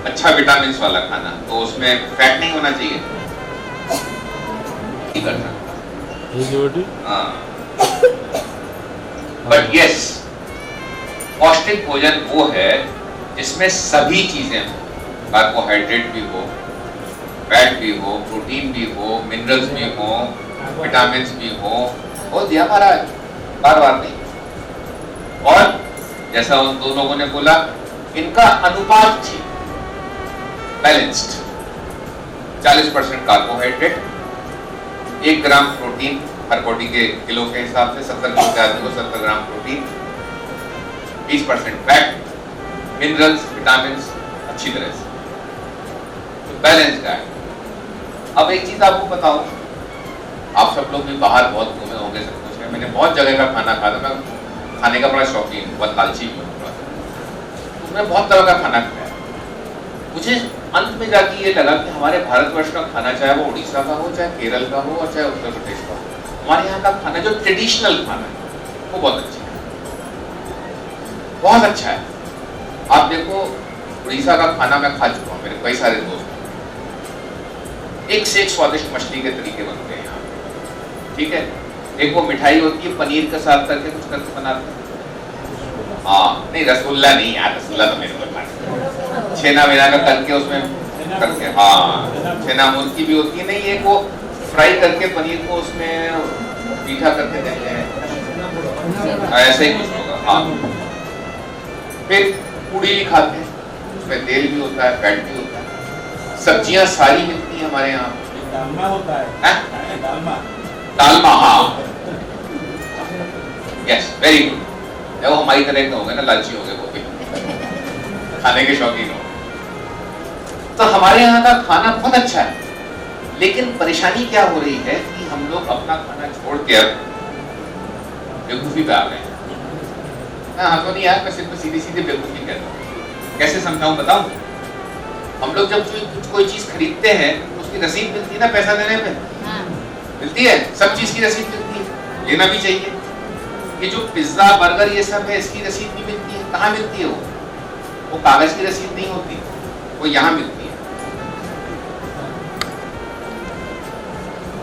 अच्छा विटामिन वाला खाना, तो उसमें फैट नहीं होना चाहिए, नहीं कर सकता। हाँ, बट यस, पौष्टिक भोजन वो है जिसमें सभी चीजें हो, कार्बोहाइड्रेट भी हो, फैट भी हो, प्रोटीन भी हो, मिनरल्स भी हो, विटामिन भी हो। वो दिया महाराज, बार बार नहीं। और जैसा उन दो लोगों ने बोला, इनका अनुपात थी बैलेंस्ड, 40% कार्बोहाइड्रेट, 1 ग्राम प्रोटीन हर बॉडी के किलो के हिसाब से, 70 किलो के आदमी को 70 gram protein, 20% fat, minerals, vitamin अच्छी तरह से, तो बैलेंस डाइट। अब एक चीज आपको बताऊं, आप सब लोग भी बाहर बहुत घूमे होंगे, सब कुछ है, मैंने बहुत जगह का खाना खाया, मैं खाने का बड़ा शौकीन हूँ, बहुत लालची भी हूँ, तो मैं बहुत तरह का खाना खाया। मुझे अंत में जाके ये लगा कि हमारे भारतवर्ष का खाना, चाहे वो उड़ीसा का हो, चाहे केरल का हो, और चाहे उत्तर प्रदेश का हो, हमारे यहाँ का खाना जो ट्रेडिशनल खाना है वो बहुत अच्छा है, बहुत अच्छा है। आप देखो, उड़ीसा का खाना मैं खा चुका हूँ, मेरे कई सारे दोस्त, एक से एक स्वादिष्ट मछली के तरीके बनते हैं यहाँ, ठीक है। एक वो मिठाई होती है पनीर के साथ करके कुछ करके बनाते हैं, हाँ नहीं रसगुल्ला नहीं यार, रसगुल्ला तो मेरे को खाना, छेना वेना का करके उसमें करके, हाँ छेना मुर्गी भी होती है, नहीं एक वो फ्राई करके पनीर को उसमें मीठा करके देते हैं, ऐसे ही कुछ होगा। हाँ, फिर पूड़ी भी खाते हैं, उसमें तेल भी होता है, फैट भी होता है, सब्जियां सारी मिलती हैं हमारे यहाँ, डालमा होता है, डालमा, हाँ यस, वेरी गुड। वो हमारी तरह के हो गए ना, लालची हो गए वो भी, खाने के शौकीन हो। तो हमारे यहाँ का खाना बहुत अच्छा है, लेकिन परेशानी क्या हो रही है कि हम लोग अपना खाना छोड़ के अब बेवकूफी पे आ गए हैं। हाँ तो नहीं यार, मैं सिर्फ सीधी सीधी बेवकूफी कहता हूँ, कैसे समझाऊं बताऊं। हम लोग जब कोई चीज खरीदते हैं तो उसकी रसीद मिलती है ना, पैसा देने पे मिलती है, सब चीज की रसीद मिलती है, लेना भी चाहिए। ये जो पिज्जा बर्गर ये सब है, इसकी रसीद भी मिलती है, कहाँ मिलती है वो कागज की रसीद नहीं होती, वो यहाँ मिलती है।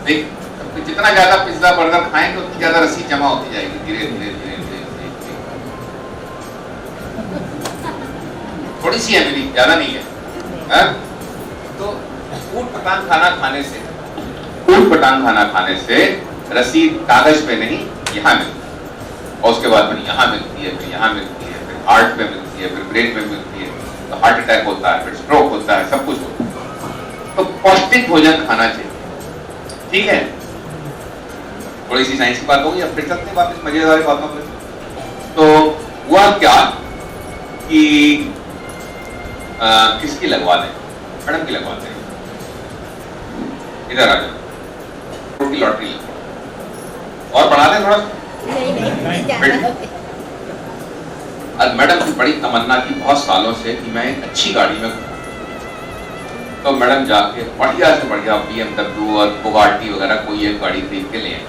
देख, जितना ज्यादा पिज्जा बर्गर खाएंगे उतनी ज्यादा रसीद जमा होती जाएगी, धीरे धीरे धीरे धीरे, थोड़ी सी है मेरी, ज्यादा नहीं है। तो ऊट पटांग खाना खाने से, ऊट पटांग खाना खाने से रसीद कागज पे नहीं, यहाँ मिलती है, और उसके बाद में यहाँ मिलती है, फिर यहाँ मिलती है, फिर हार्ट पे मिलती है, फिर ब्रेन में मिलती है, तो हार्ट अटैक होता है, फिर स्ट्रोक होता है, सब कुछ होता है। तो पौष्टिक भोजन खाना चाहिए, ठीक है। थोड़ी सी साइंस की बात होगी, अब फिर चलते हैं वापस मजेदार बातों पे। तो हुआ क्या कि किसकी लगवा दें, मैडम की लगवाते हैं, इधर आ जाओ, की लॉटरी और बढ़ा दें थोड़ा। और मैडम की बड़ी तमन्ना थी बहुत सालों से कि मैं एक अच्छी गाड़ी में, तो मैडम जाके बढ़िया से बढ़िया BMW और बुगाटी वगैरह कोई एक गाड़ी खरीद के ले आए।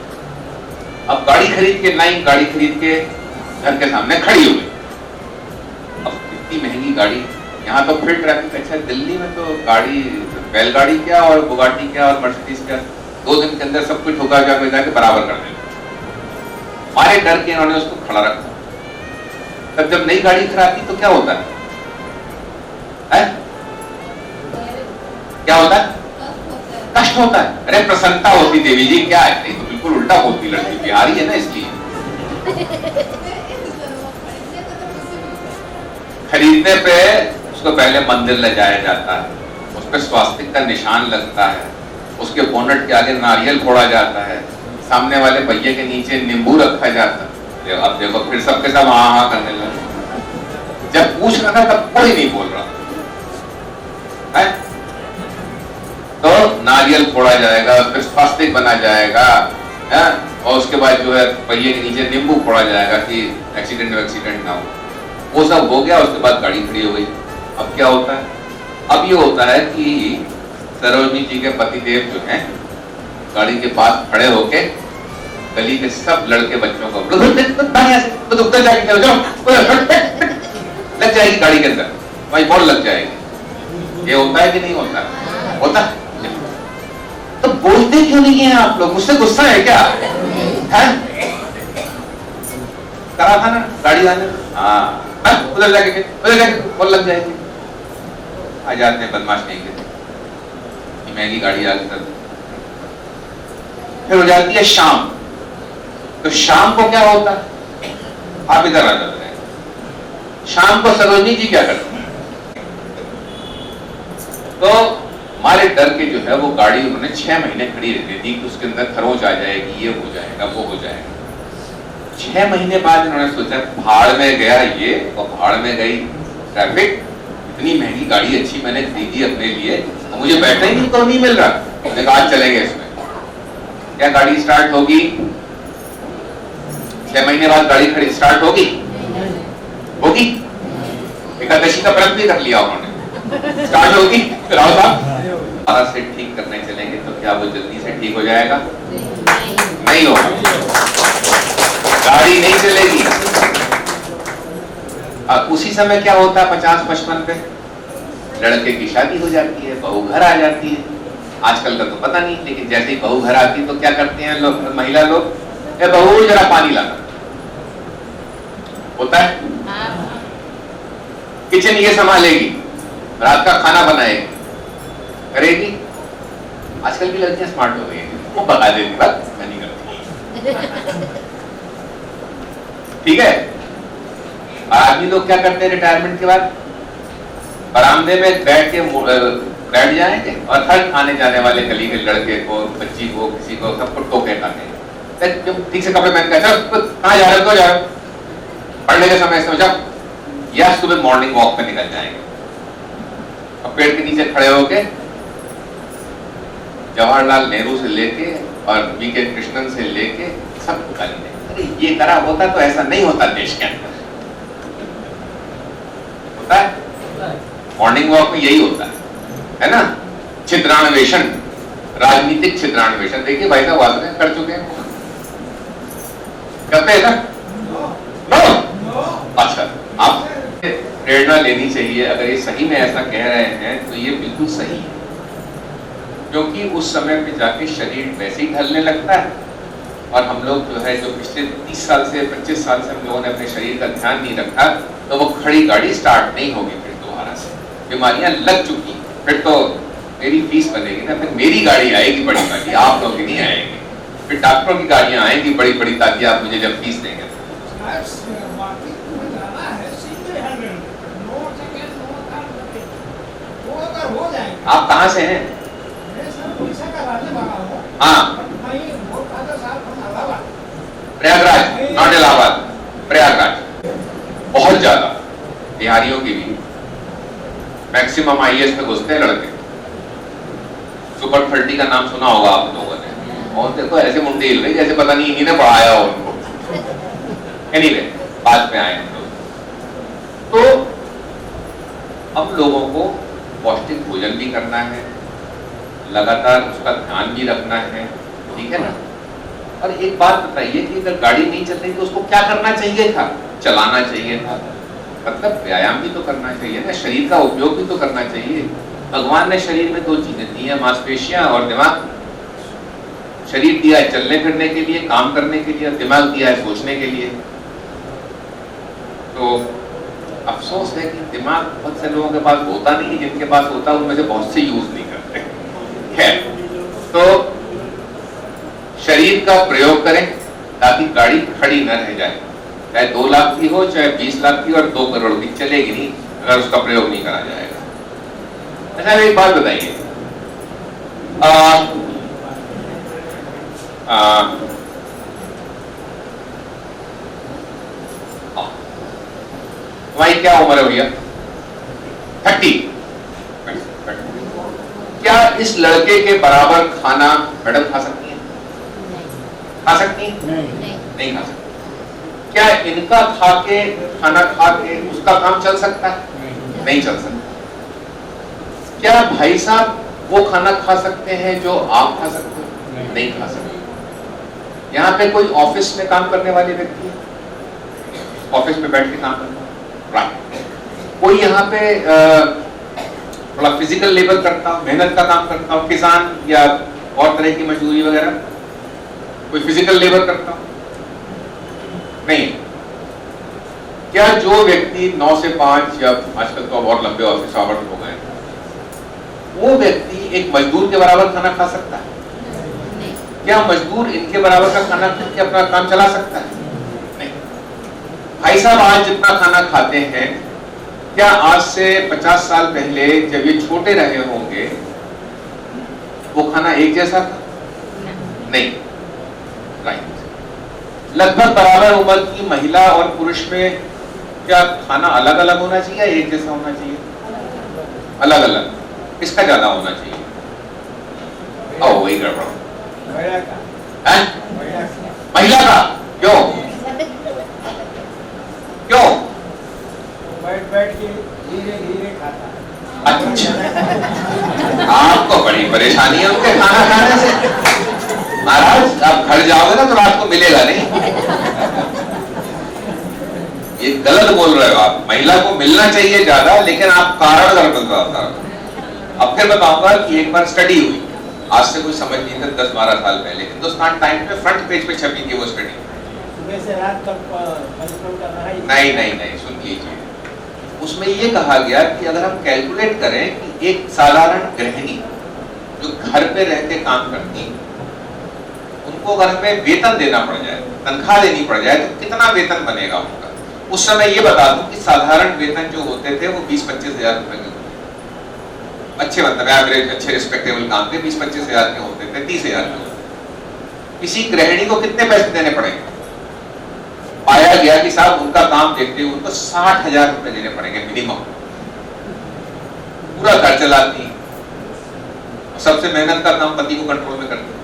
अब गाड़ी खरीद के लाई, गाड़ी खरीद के घर के सामने खड़ी हो गई। अब इतनी महंगी गाड़ी, यहाँ तो फिर ट्रैफिक अच्छा, दिल्ली में तो गाड़ी, बैलगाड़ी क्या और बुगाटी क्या और मर्सिडीज क्या, 2 दिन के अंदर सब कुछ ठोका जाके बराबर कर देंगे। हमारे डर के इन्होंने उसको खड़ा रखा। तब जब नई गाड़ी खराबी तो क्या होता है? क्या होता है? कष्ट होता है। अरे प्रसन्नता होती, देवी जी क्या है, नहीं तो बिल्कुल उल्टा बोलती, लड़की बिहारी है ना इसलिए। खरीदने पे उसको पहले मंदिर ले जाया जाता है, उस पर स्वास्तिक का निशान लगता है, उसके बोनट के आगे नारियल फोड़ा जाता है, सामने वाले पहिए के नीचे नींबू रखा जाता है। अब देखो फिर सबके सब हाँ हाँ करने लगे। जब पूछ रहा था तब कोई नहीं बोल रहा है। तो नारियल फोड़ा जाएगा, फिर स्वास्तिक बना जाएगा है? और उसके बाद जो है पहिए के नीचे नींबू फोड़ा जाएगा कि एक्सीडेंट ना हो। वो सब हो गया, उसके बाद गाड़ी खड़ी हो गई। अब क्या होता है? अब ये होता है कि सरोजनी जी के पतिदेव जो हैं गाड़ी के पास खड़े होके गली के सब लड़के बच्चों को उतर जाएगी, लग जाएगी गाड़ी के अंदर, भाई बॉल लग जाएगी। ये होता है कि नहीं होता? होता है। तो बोलते क्यों नहीं है आप लोग? मुझसे गुस्सा है क्या? है? करा था ना गाड़ी लाने, हाँ उधर जाके और लग जाएगी। आ जाते हैं बदमाश नहीं के, महंगी गाड़ी आकर। फिर हो जाती है शाम, तो शाम को क्या होता है? आप इधर आ जाते हैं। शाम को सरोजनी जी क्या करते हैं? तो हमारे डर के जो है वो गाड़ी उन्होंने 6 महीने खड़ी रहती थी कि उसके अंदर खरोंच आ जाएगी, ये हो जाएगा, वो हो जाएगा। 6 महीने बाद इन्होंने सोचा भाड़ में गया ये और भाड़ में गई ट्रैफिक। इतनी महंगी गाड़ी अच्छी मैंने खरीदी अपने लिए, तो मुझे बैठने ही तो नहीं मिल रहा। मैंने कहा आज चलेंगे इसमें। क्या गाड़ी स्टार्ट होगी? 6 महीने बाद गाड़ी खड़ी स्टार्ट होगी? होगी? एकादशी का व्रत भी कर लिया उन्होंने, स्टार्ट होगी? राव साहब से ठीक करने चलेंगे तो क्या वो जल्दी से ठीक हो जाएगा? नहीं होगा, गाड़ी नहीं चलेगी। उसी समय क्या होता है 50-55 पे लड़के की शादी हो जाती है, बहू घर आ जाती है। आजकल का तो पता नहीं, लेकिन जैसे ही बहू घर आती है तो क्या करते हैं लोग, महिला लोग, ए बहू जरा पानी लाना, होता है। किचन ये संभालेगी, रात का खाना बनाएगी, करेगी। आजकल की लड़कियां स्मार्ट हो गई हैं, वो बता देती बात मैं नहीं करती। ठीक है। आदमी लोग क्या करते हैं रिटायरमेंट के बाद? बरामदे में बैठ जाएंगे और हर आने जाने वाले गली के लड़के को, बच्ची को, किसी को, सबको टोके खाते। ठीक से कपड़े पहन कर कहाँ जा रहे हो? जा रहे हो पढ़ने के समय समझा, या सुबह मॉर्निंग वॉक पे निकल जाएंगे और पेड़ के नीचे खड़े होके जवाहरलाल नेहरू से लेके और वी.के. कृष्णन से लेके सबको गाली देंगे। अरे ये करा होता तो ऐसा नहीं होता देश के अंदर। होता है मॉर्निंग वॉक में, यही होता है ना? छिद्रान्वेषण, राजनीतिक छिद्रान्वेषण। देखिए भाई साहब वादे कर चुके हैं, करते हैं ना? अच्छा, आप प्रेरणा लेनी चाहिए। अगर ये सही में ऐसा कह रहे हैं तो ये बिल्कुल सही है, क्योंकि उस समय पे जाके शरीर वैसे ही ढलने लगता है। और हम लोग जो है जो पिछले 30 साल से 25 साल से हम लोगों ने अपने शरीर का ध्यान नहीं रखा, तो वो खड़ी गाड़ी स्टार्ट नहीं होगी। फिर दोबारा से बीमारियां लग चुकी, फिर तो मेरी फीस बनेगी ना, फिर मेरी गाड़ी आएगी बड़ी वाली, आप लोग की नहीं आएगी। फिर डॉक्टरों की गाड़ियां आएंगी बड़ी बड़ी, ताकि आप मुझे जब फीस देंगे। आप कहाँ से हैं? हाँ, प्रयागराज, नॉट इलाहाबाद, प्रयागराज। बहुत ज्यादा बिहारियों की भी मैक्सिमम आईएएस में घुसते हैं लड़के। सुपर 30 का नाम सुना होगा आप लोगों ने, और देखो ऐसे मुंडे हिल रहे जैसे पता नहीं इन्हीं ने पढ़ाया हो उनको। एनीवे, बात पे आए हम लोग। तो अब लोगों को पौष्टिक भोजन भी करना है, लगातार उसका ध्यान भी रखना है, ठीक है ना? और एक बात बताइए कि अगर गाड़ी नहीं चल रही तो उसको क्या करना चाहिए था? चलाना चाहिए था, मतलब व्यायाम भी तो करना चाहिए ना, शरीर का उपयोग भी तो करना चाहिए। भगवान ने शरीर में 2 चीजें दी हैं, मांसपेशियां और दिमाग। शरीर दिया है चलने फिरने के लिए, काम करने के लिए, दिमाग दिया है सोचने के लिए। तो अफसोस है कि दिमाग बहुत से लोगों के पास होता नहीं है, जिनके पास होता है उनमें से बहुत से यूज नहीं करते। खैर, तो शरीर का प्रयोग करें ताकि गाड़ी खड़ी न रह जाए, चाहे 2 लाख की हो, चाहे 20 लाख की और 2 करोड़ की, चलेगी नहीं अगर उसका प्रयोग नहीं करा जाएगा। अच्छा, एक बात बताइए, तुम्हारी क्या उम्र है भैया? 30। क्या इस लड़के के बराबर खाना मैडम खा सकती है? खा सकती है? नहीं खा सकती। क्या इनका खाना खा के उसका काम चल सकता है? नहीं चल सकता। क्या भाई साहब वो खाना खा सकते हैं जो आप खा सकते हो? नहीं खा सकते। यहाँ पे कोई ऑफिस में काम करने वाले व्यक्ति है, ऑफिस में बैठ के काम करना, राइट? कोई यहाँ पे थोड़ा फिजिकल लेबर करता हूँ, मेहनत का काम करता हूँ, किसान या और तरह की मजदूरी वगैरह, कोई फिजिकल लेबर करता हूँ? नहीं। क्या जो व्यक्ति 9 से 5 या आजकल तो बहुत लंबे ऑफिस आवर्स हो गए, वो व्यक्ति एक मजदूर के बराबर खाना खा सकता है? क्या मजदूर इनके बराबर का खाना खा के अपना काम चला सकता है? नहीं। भाई साहब आज जितना खाना खाते हैं, क्या आज से 50 साल पहले जब ये छोटे रहे होंगे वो खाना एक जैसा था? नहीं। राइट। लगभग बराबर उम्र की महिला और पुरुष में क्या खाना अलग अलग होना चाहिए या एक जैसा होना चाहिए? अलग अलग। किसका ज्यादा होना चाहिए? ओ वही गड़बड़। महिला का। क्यों? क्यों? बैठ के धीरे खाता। अच्छा, आपको बड़ी परेशानी है उनके खाना खाने से। महाराज आप घर जाओगे ना तो रात को मिलेगा नहीं। ये गलत बोल रहे हो आप। महिला को मिलना चाहिए ज्यादा, लेकिन आप कारण गलत बताते हो। अब फिर बताऊंगा कि एक बार स्टडी हुई, आज से कोई समझ नहीं था, 10-12 साल पहले हिंदुस्तान टाइम्स में फ्रंट पेज पे छपी थी वो स्टडी। सुबह से रात तक परिश्रम करना है। नहीं, सुन लीजिए। उसमें ये कहा गया कि अगर हम कैलकुलेट करें कि एक साधारण गृहिणी जो घर पे रह के काम करती है, उनको अगर हमें वेतन देना पड़ जाए, तनख्वाह देनी पड़ जाए, तो कितना वेतन बनेगा उनका? उस समय ये बता दूं कि साधारण वेतन जो होते थे वो 20-25 हजार रुपए के होते थे। अच्छे मतलब एवरेज अच्छे रिस्पेक्टेबल काम के 20-25 हजार के होते थे, 30 हजार के होते थे। किसी गृहिणी को कितने पैसे देने पड़ेंगे? पाया गया कि साहब उनका काम देखते हुए उनको 60 हजार रुपए देने पड़ेंगे मिनिमम। पूरा घर चलाती है, सबसे मेहनत का काम पति को कंट्रोल में करती है,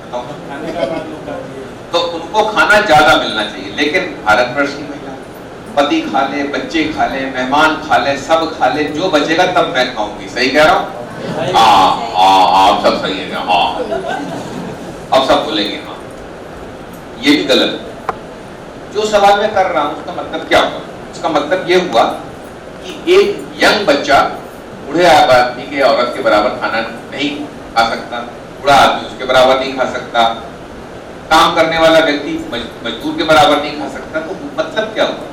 तो उनको खाना ज्यादा मिलना चाहिए। लेकिन भारतवर्ष की महिला पति खा ले, बच्चे खा ले, मेहमान खा ले, सब खा ले, जो बचेगा तब मैं खाऊंगी। सही कह रहा हूँ? हाँ, आप सब सही है। हाँ, अब सब बोलेंगे हाँ। ये भी गलत है। जो सवाल मैं कर रहा हूं उसका मतलब क्या हुआ? उसका मतलब ये हुआ कि एक यंग बच्चा बूढ़े आदमी के, औरत के बराबर खाना नहीं खा सकता, बूढ़ा आदमी उसके बराबर नहीं खा सकता, काम करने वाला व्यक्ति मजदूर के बराबर नहीं खा सकता। तो मतलब क्या हुआ?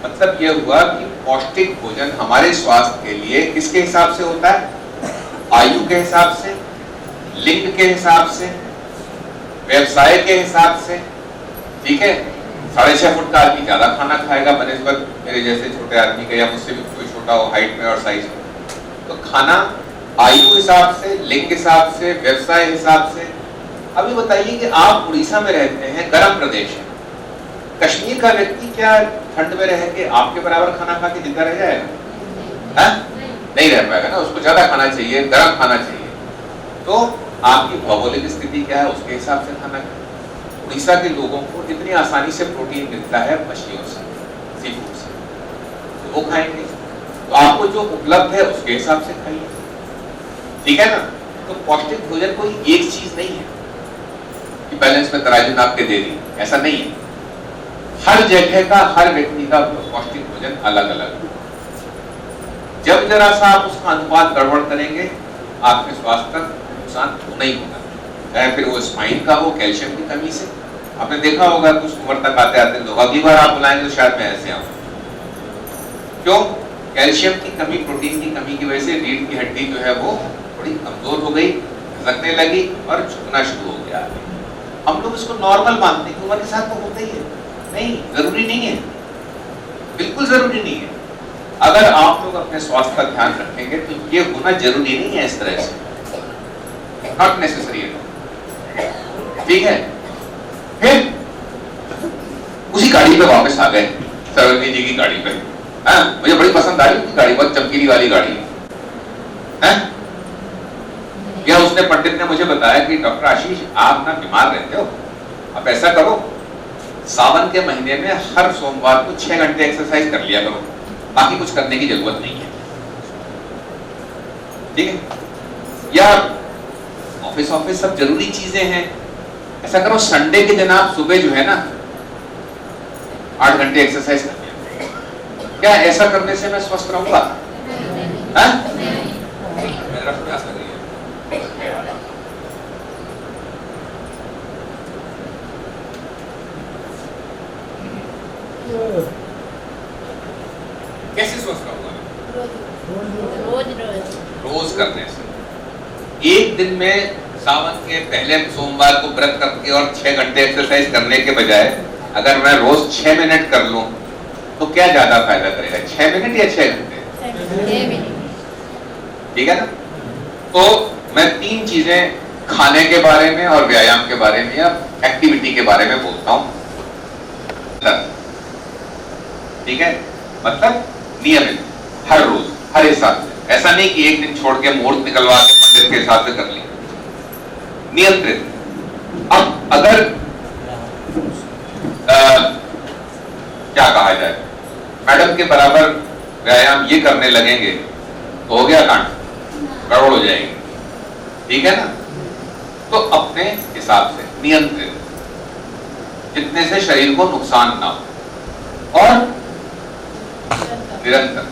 मतलब ये हुआ कि पौष्टिक भोजन हमारे स्वास्थ्य के लिए किसके हिसाब से होता है? आयु के हिसाब से, लिंग के हिसाब से, व्यवसाय के हिसाब से। ठीक है, 6.5 फुट का आदमी ज्यादा खाना खाएगा बनिस्बत मेरे जैसे छोटे आदमी का, या मुझसे भी कोई छोटा हो हाइट में और साइज में। तो खाना आयु हिसाब से, लिंग हिसाब से, व्यवसाय हिसाब से। अभी बताइए कि आप उड़ीसा में रहते हैं, गर्म प्रदेश है, कश्मीर का व्यक्ति क्या ठंड में रह के आपके बराबर खाना खा के जिंदा रह जाएगा? नहीं रह पाएगा ना, उसको ज्यादा खाना चाहिए, गर्म खाना चाहिए। तो आपकी भौगोलिक स्थिति क्या है उसके हिसाब से खाना खाए। उड़ीसा के लोगों को इतनी आसानी से प्रोटीन मिलता है मछलियों से, सी फूड से, तो वो खाएंगे। तो आपको जो उपलब्ध है उसके हिसाब से खाइए। ठीक है ना? तो पौष्टिक भोजन कोई एक चीज नहीं है कि बैलेंस में तराजू नाप के दे दी, ऐसा नहीं है। हर जगह का, हर व्यक्ति का पौष्टिक भोजन अलग अलग है। जब जरा सा आप उसका अनुपात गड़बड़ करेंगे, आपके स्वास्थ्य तक नुकसान होना ही होगा। चाहे फिर वो स्पाइन का हो, कैल्शियम की कमी से। आपने देखा होगा कुछ उम्र तक आते आते लोग, अगली बार आप बुलाएंगे तो शायद मैं ऐसे आऊं। क्यों? कैल्शियम की कमी, प्रोटीन की कमी की वजह से रीढ़ की हड्डी जो है वो थोड़ी कमजोर हो गई, घसकने लगी और झुकना शुरू हो गया। हम लोग इसको नॉर्मल मानते हैं, उम्र के साथ तो होता ही है। नहीं, जरूरी नहीं है, बिल्कुल जरूरी नहीं है। अगर आप लोग अपने स्वास्थ्य का ध्यान रखेंगे तो ये होना जरूरी नहीं है इस तरह से, नॉट नेसेसरी है। ठीक है? फिर उसी गाड़ी पे वापस आ गए, सरोजनी जी की गाड़ी पे। मुझे बड़ी पसंद आई उनकी गाड़ी, बहुत चमकीली वाली गाड़ी है। या उसने पंडित ने मुझे बताया कि डॉक्टर आशीष आप ना बीमार रहते हो, आप ऐसा करो सावन के महीने में हर सोमवार को 6 घंटे एक्सरसाइज कर लिया करो, बाकी कुछ करने की जरूरत नहीं है। ठीक है? या ऑफिस सब जरूरी चीजें हैं, ऐसा करो संडे के दिन आप सुबह जो है ना 8 घंटे एक्सरसाइज कर लिया। क्या ऐसा करने से मैं स्वस्थ रहूंगा? मेरा प्यास लग रही है। कैसे स्वस्थ रहूंगा? रोज करने से। एक दिन में सावन के पहले सोमवार को व्रत करके और 6 घंटे एक्सरसाइज करने के बजाय अगर मैं रोज 6 मिनट कर लूं तो क्या ज्यादा फायदा करेगा, 6 मिनट या 6 घंटे? ठीक है ना? तो मैं 3 चीजें खाने के बारे में और व्यायाम के बारे में या एक्टिविटी के बारे में बोलता हूं। ठीक है? मतलब नियमित, हर रोज, हर हिसाब से। ऐसा नहीं कि एक दिन छोड़ के मुहूर्त निकलवा के पंडित के हिसाब से कर ली। नियंत्रित। अब अगर क्या कहा जाए, मैडम के बराबर व्यायाम ये करने लगेंगे तो हो गया कांड, गड़बड़ हो जाएगी। ठीक है ना? तो अपने हिसाब से नियंत्रित, जितने से शरीर को नुकसान ना हो, और निरंतर।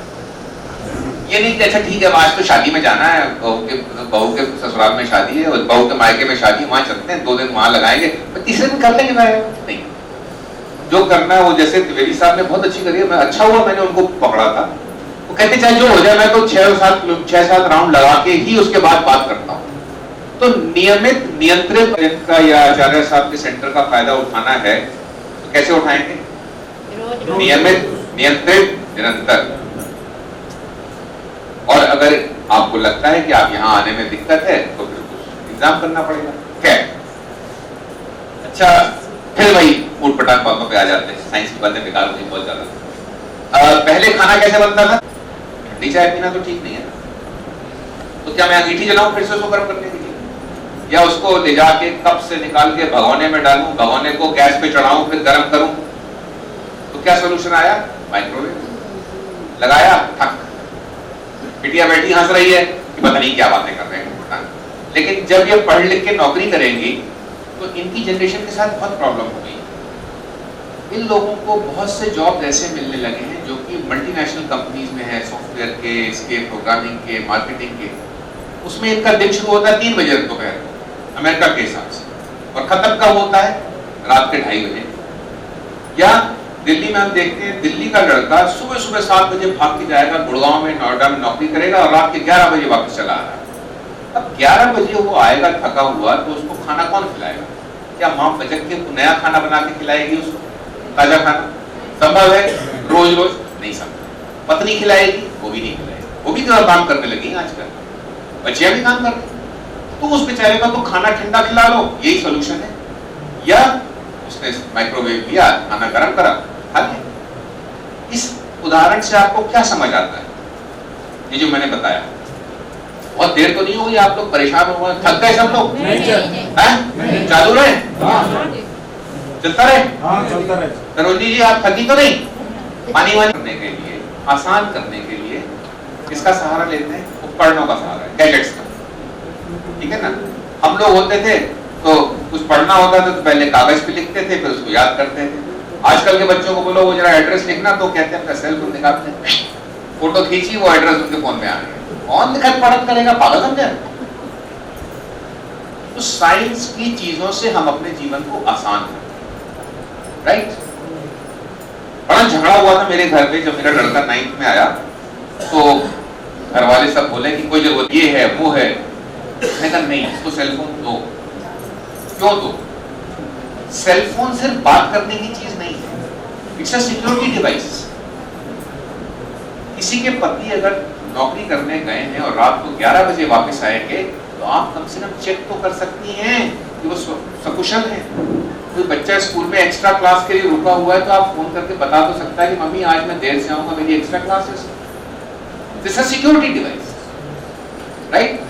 ये नहीं कि अच्छा ठीक है आज तो शादी में जाना है, बहू के ससुराल में शादी है, बहू के मायके में शादी है, वहां चलते हैं 2 दिन वहां लगाएंगे, तीसरे दिन कर लेंगे। नहीं, जो करना है वो, जैसे द्विवेदी साहब ने बहुत अच्छी करी है, मैं अच्छा हुआ मैंने उनको पकड़ा था। वो कहते चाहे जो हो जाए, मैं तो 6-7 राउंड लगा के ही उसके बाद बात करता हूँ। तो नियमित, नियंत्रित का या आचार्य साहब के सेंटर का फायदा उठाना है तो कैसे उठाएंगे? नियमित, नियंत्रित, निरंतर। और अगर आपको लगता है कि आप यहाँ आने में दिक्कत है तो फिर कुछ इंतजाम करना पड़ेगा। क्या? अच्छा, फिर वही ऊट पटांग बातों पे आ जाते हैं, साइंस की बातें बेकार होती बहुत ज्यादा। पहले खाना कैसे बनता था? ठंडी चाय पीना तो ठीक नहीं है, तो क्या मैं अंगीठी जलाऊं फिर से उसको गर्म करने के लिए, या उसको ले जाके कप से निकाल के भगोने में डालूं, भगोने को गैस पे चढ़ाऊं फिर गर्म करूं? तो क्या सोल्यूशन आया? माइक्रोवेव लगाया, ठक, बिटिया बैठी हंस रही है कि पता नहीं क्या बातें कर रहे हैं। लेकिन जब ये पढ़ लिख के नौकरी करेंगी तो इनकी जनरेशन के साथ बहुत प्रॉब्लम हो गई। इन लोगों को बहुत से जॉब ऐसे मिलने लगे हैं जो कि मल्टीनेशनल कंपनीज में है, सॉफ्टवेयर के, इसके प्रोग्रामिंग के, मार्केटिंग के। उसमें इनका दिन शुरू होता है 3 बजे दोपहर अमेरिका के हिसाब से, और खत्म कब होता है? रात के 2:30 बजे। या दिल्ली में हम देखते हैं, दिल्ली का लड़का सुबह सुबह 7 बजे भाग के जाएगा, गुड़गांव में, नोएडा में नौकरी करेगा और रात के 11 बजे वापस चला आ रहा है। अब 11 बजे वो आएगा थका हुआ, तो उसको खाना कौन खिलाएगा? क्या माँ बचक के नया खाना बना के खिलाएगी उसको, ताजा खाना? संभव है? रोज रोज नहीं संभव। पत्नी खिलाएगी? वो भी नहीं खिलाएगी, वो भी तो काम करने लगी आजकल, बच्चियां भी काम कर रही। तो उस बेचारे का तो खाना ठंडा खिला लो, यही सोल्यूशन है। या उसने माइक्रोवेव किया, खाना गर्म करा, खा लिया। इस उदाहरण से आपको क्या समझ आता है? ये जो मैंने बताया, बहुत देर तो नहीं होगी आप लोग परेशान हो गए, थक गए सब लोग? नहीं, चालू रहे, चलता रहे। तरुणी जी आप थकी तो नहीं? पानी वानी करने के लिए, आसान करने के लिए किसका सहारा लेते हैं? उपकरणों का सहारा, गैजेट्स का। ठीक है ना? हम लोग होते थे तो कुछ पढ़ना होता था तो पहले कागज पे लिखते थे, फिर उसको याद करते थे। आजकल के बच्चों को बोलो वो जरा एड्रेस लिखना, तो कहते हैं अपना सेल फोन निकालते हैं, फोटो खींची, वो एड्रेस उनके फोन में आ गया। कौन लिखत पढ़त करेगा, पागल समझे? तो साइंस की चीजों से हम अपने जीवन को आसान करें, राइट? बड़ा झगड़ा हुआ था मेरे घर पे, जब मेरा लड़का 9th में आया तो घर वाले सब बोले कि कोई जरूरत ये है वो है। मैंने कहा नहीं, इसको सेलफोन दो। क्यों दो? सेलफोन सिर्फ बात करने की चीज नहीं है, इट्स अ सिक्योरिटी डिवाइस। किसी के पति अगर नौकरी करने गए हैं और रात को 11 बजे वापस आएंगे तो आप कम से कम चेक तो कर सकती हैं कि वो सकुशल है। कोई बच्चा स्कूल में एक्स्ट्रा क्लास के लिए रुका हुआ है तो आप फोन करके बता तो सकता है कि मम्मी आज मैं देर से आऊंगा, मेरी एक्स्ट्रा क्लास है। This is a security device, right?